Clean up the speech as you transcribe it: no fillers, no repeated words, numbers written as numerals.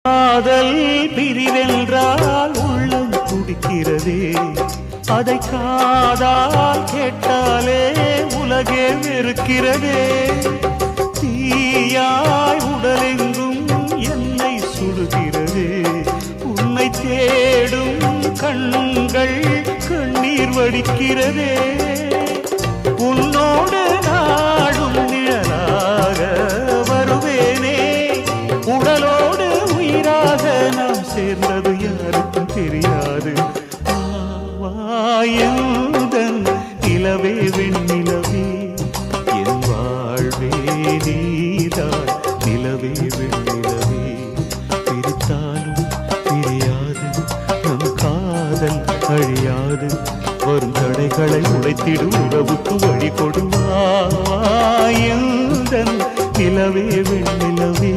காதல் பிரிவென்றால் உள்ளம் துடிக்கிறதே, அதை காதால் கேட்டாலே உலகே வெறுக்கிறதே. தீயாய் உடலெங்கும் என்னை சுடுகிறதே, உன்னை தேடும் கண்கள் கண்ணீர் வடிக்கிறதே. உன்னோடு நாடும் நிழலாக வருவேனே, உடலோடு உயிராக நாம் சேர்ந்தது யாருக்கும் தெரியாது. வாயுதன் நிலவே வெண்ணிலவே, என் வாழ்வே நீதான் நிலவே வெண்ணிலவே. பிரித்தாலும் பிரியாது நம் காதல் அழியாது, வரும் தடைகளை உடைத்திடும் உறவுக்கு வழி கொடுவாயுதன் நிலவே வெண்ணிலவே.